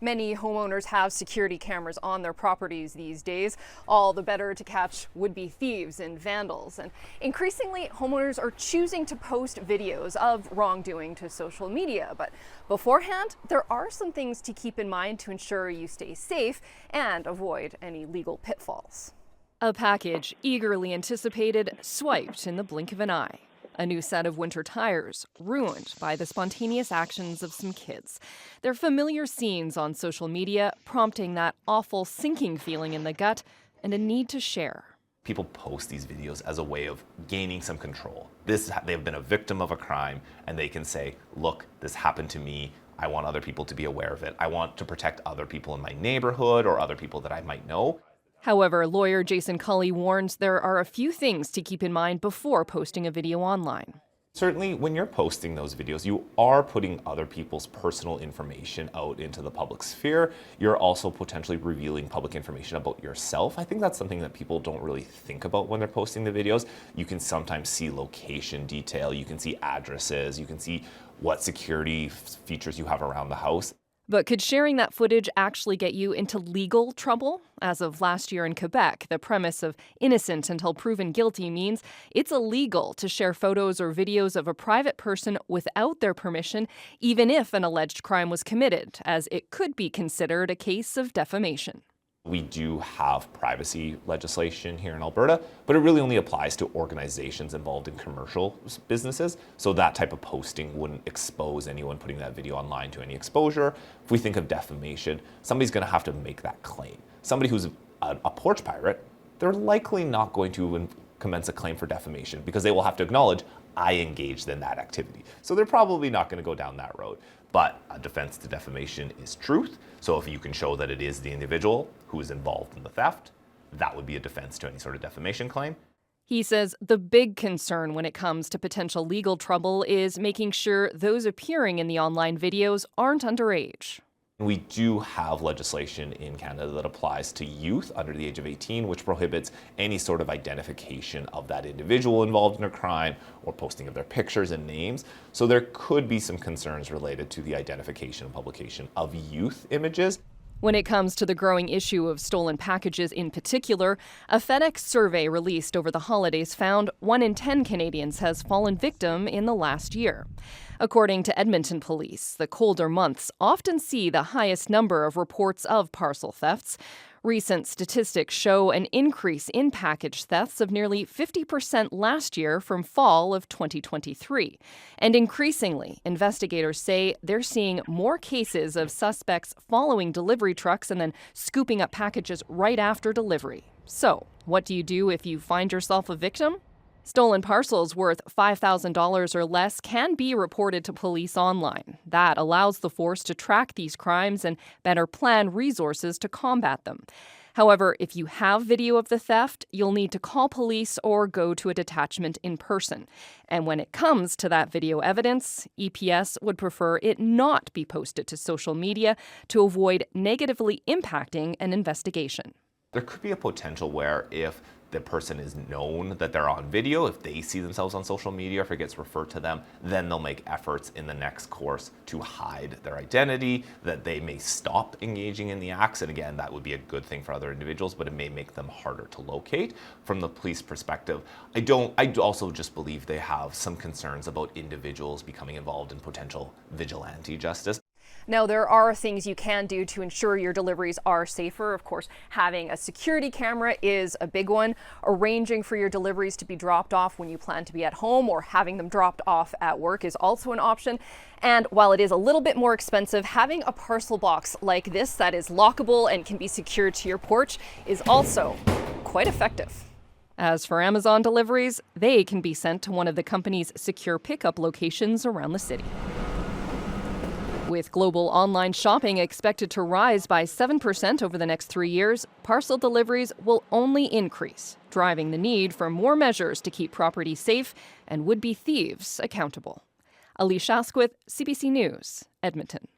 Many homeowners have security cameras on their properties these days, all the better to catch would-be thieves and vandals. And increasingly, homeowners are choosing to post videos of wrongdoing to social media. But beforehand, there are some things to keep in mind to ensure you stay safe and avoid any legal pitfalls. A package eagerly anticipated, swiped in the blink of an eye. A new set of winter tires, ruined by the spontaneous actions of some kids. They're familiar scenes on social media, prompting that awful sinking feeling in the gut and a need to share. People post these videos as a way of gaining some control. They've been a victim of a crime, and they can say, look, this happened to me. I want other people to be aware of it. I want to protect other people in my neighborhood or other people that I might know. However, lawyer Jason Kully warns there are a few things to keep in mind before posting a video online. Certainly, when you're posting those videos, you are putting other people's personal information out into the public sphere. You're also potentially revealing public information about yourself. I think that's something that people don't really think about when they're posting the videos. You can sometimes see location detail, you can see addresses, you can see what security features you have around the house. But could sharing that footage actually get you into legal trouble? As of last year in Quebec, the premise of innocent until proven guilty means it's illegal to share photos or videos of a private person without their permission, even if an alleged crime was committed, as it could be considered a case of defamation. We do have privacy legislation here in Alberta, but it really only applies to organizations involved in commercial businesses. So that type of posting wouldn't expose anyone putting that video online to any exposure. If we think of defamation, somebody's going to have to make that claim. Somebody who's a porch pirate, they're likely not going to commence a claim for defamation because they will have to acknowledge, I engaged in that activity. So they're probably not going to go down that road. But a defense to defamation is truth. So if you can show that it is the individual who is involved in the theft, that would be a defense to any sort of defamation claim. He says the big concern when it comes to potential legal trouble is making sure those appearing in the online videos aren't underage. We do have legislation in Canada that applies to youth under the age of 18, which prohibits any sort of identification of that individual involved in a crime or posting of their pictures and names. So there could be some concerns related to the identification and publication of youth images. When it comes to the growing issue of stolen packages in particular, a FedEx survey released over the holidays found 1 in 10 Canadians has fallen victim in the last year. According to Edmonton police, the colder months often see the highest number of reports of parcel thefts. Recent statistics show an increase in package thefts of nearly 50% last year from fall of 2023. And increasingly, investigators say they're seeing more cases of suspects following delivery trucks and then scooping up packages right after delivery. So, what do you do if you find yourself a victim? Stolen parcels worth $5,000 or less can be reported to police online. That allows the force to track these crimes and better plan resources to combat them. However, if you have video of the theft, you'll need to call police or go to a detachment in person. And when it comes to that video evidence, EPS would prefer it not be posted to social media to avoid negatively impacting an investigation. There could be a potential where if the person is known that they're on video, if they see themselves on social media, if it gets referred to them, then they'll make efforts in the next course to hide their identity, that they may stop engaging in the acts. And again, that would be a good thing for other individuals, but it may make them harder to locate. From the police perspective, I also just believe they have some concerns about individuals becoming involved in potential vigilante justice. Now, there are things you can do to ensure your deliveries are safer. Of course, having a security camera is a big one. Arranging for your deliveries to be dropped off when you plan to be at home or having them dropped off at work is also an option. And while it is a little bit more expensive, having a parcel box like this that is lockable and can be secured to your porch is also quite effective. As for Amazon deliveries, they can be sent to one of the company's secure pickup locations around the city. With global online shopping expected to rise by 7% over the next 3 years, parcel deliveries will only increase, driving the need for more measures to keep property safe and would-be thieves accountable. Alicia Asquith, CBC News, Edmonton.